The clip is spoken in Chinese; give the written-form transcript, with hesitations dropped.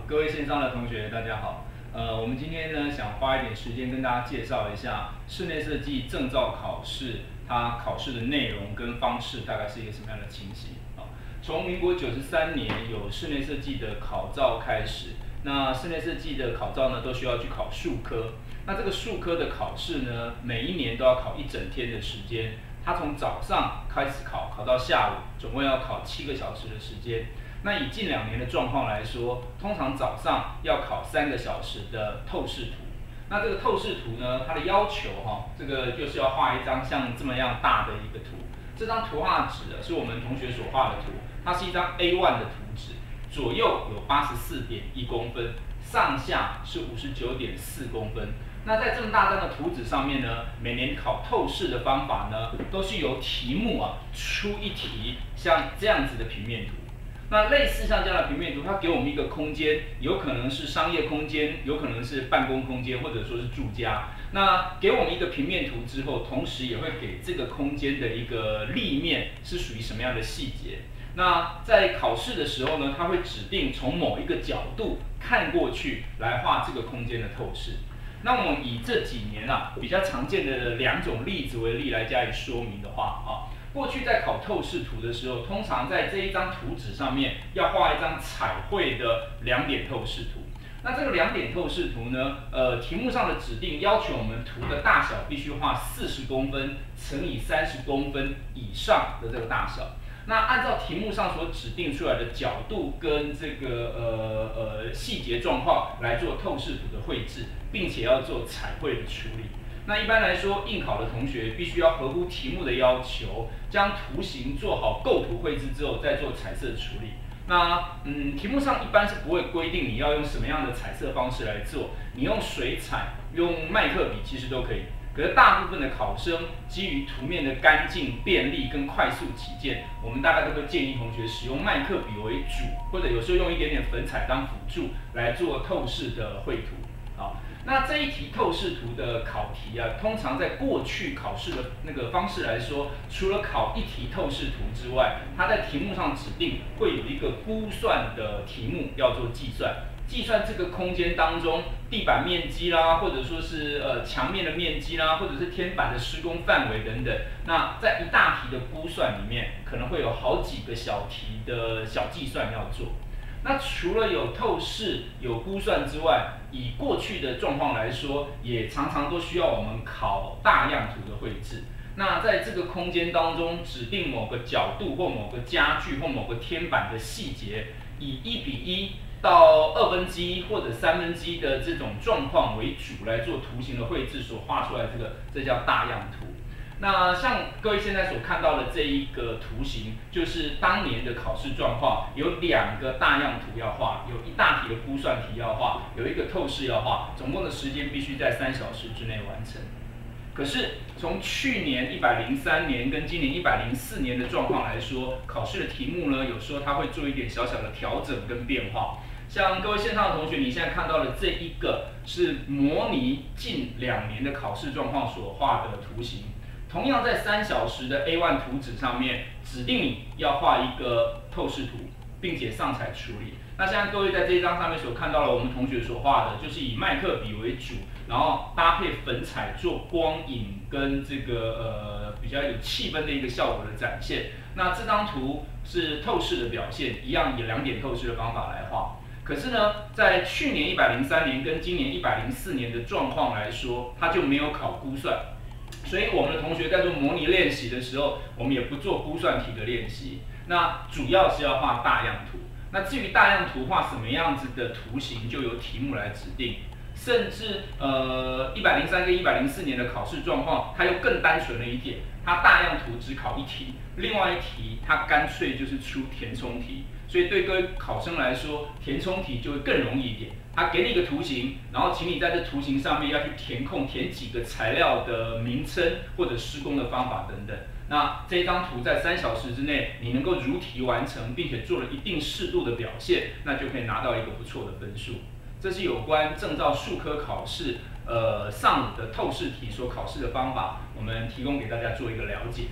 各位线上的同学，大家好。我们今天呢，想花一点时间跟大家介绍一下室内设计证照考试，它考试的内容跟方式大概是一个什么样的情形啊？从民国93年有室内设计的考照开始，那室内设计的考照呢，都需要去考术科。那这个术科的考试呢，每一年都要考一整天的时间。它从早上开始考，考到下午，总共要考7个小时的时间。那以近2年的状况来说，通常早上要考3个小时的透视图。那这个透视图呢，它的要求这个就是要画一张像这么样大的一个图。这张图画纸是我们同学所画的图，它是一张 A1 的图纸，左右有84.1公分，上下是59.4公分。那在这么大张的图纸上面呢，每年考透视的方法呢，都是由题目出一题像这样子的平面图。那类似像这样的平面图，它给我们一个空间，有可能是商业空间，有可能是办公空间，或者说是住家。那给我们一个平面图之后，同时也会给这个空间的一个立面是属于什么样的细节。那在考试的时候呢，它会指定从某一个角度看过去来画这个空间的透视。那我们以这几年比较常见的2种例子为例来加以说明的话过去在考透视图的时候，通常在这一张图纸上面要画一张彩绘的2点透视图。那这个2点透视图呢，题目上的指定要求我们图的大小必须画40公分乘以30公分以上的这个大小。那按照题目上所指定出来的角度跟这个细节状况来做透视图的绘制，并且要做彩绘的处理。那一般来说，应考的同学必须要合乎题目的要求，将图形做好构图绘制之后，再做彩色处理。那题目上一般是不会规定你要用什么样的彩色方式来做，你用水彩、用麦克笔其实都可以。可是大部分的考生基于图面的干净、便利跟快速起见，我们大概都会建议同学使用麦克笔为主，或者有时候用一点点粉彩当辅助来做透视的绘图。那这一题透视图的考题通常在过去考试的那个方式来说，除了考1题透视图之外，它在题目上指定会有一个估算的题目要做计算。计算这个空间当中地板面积啦，或者说是墙面的面积啦，或者是天板的施工范围等等。那在一大题的估算里面，可能会有好几个小题的小计算要做。那除了有透视、有估算之外，以过去的状况来说，也常常都需要我们考大样图的绘制。那在这个空间当中，指定某个角度或某个家具或某个天板的细节，以1:1到1/2或者1/3的这种状况为主来做图形的绘制所画出来这叫大样图。那像各位现在所看到的这一个图形，就是当年的考试状况，有2个大样图要画，有一大题的估算题要画，有一个透视要画，总共的时间必须在3小时之内完成。可是从去年103年跟今年104年的状况来说，考试的题目呢，有时候它会做一点小小的调整跟变化。像各位线上的同学，你现在看到的这一个是模拟近2年的考试状况所画的图形。同样在3小时的 A1 图纸上面，指定你要画一个透视图，并且上彩处理。那现在各位在这一张上面所看到的，我们同学所画的，就是以麦克笔为主，然后搭配粉彩做光影跟这个比较有气氛的一个效果的展现。那这张图是透视的表现，一样以2点透视的方法来画。可是呢，在去年103年跟今年104年的状况来说，它就没有考估算。所以我们的同学在做模拟练习的时候，我们也不做估算题的练习。那主要是要画大样图。那至于大样图画什么样子的图形，就由题目来指定。甚至103跟104年的考试状况，它又更单纯了一点。它大样图只考1题，另外1题它干脆就是出填充题。所以对各位考生来说，填充题就会更容易一点。他给你一个图形，然后请你在这图形上面要去填几个材料的名称或者施工的方法等等。那这张图在3小时之内，你能够如题完成，并且做了一定适度的表现，那就可以拿到一个不错的分数。这是有关证照术科考试上午的透视题所考试的方法，我们提供给大家做一个了解。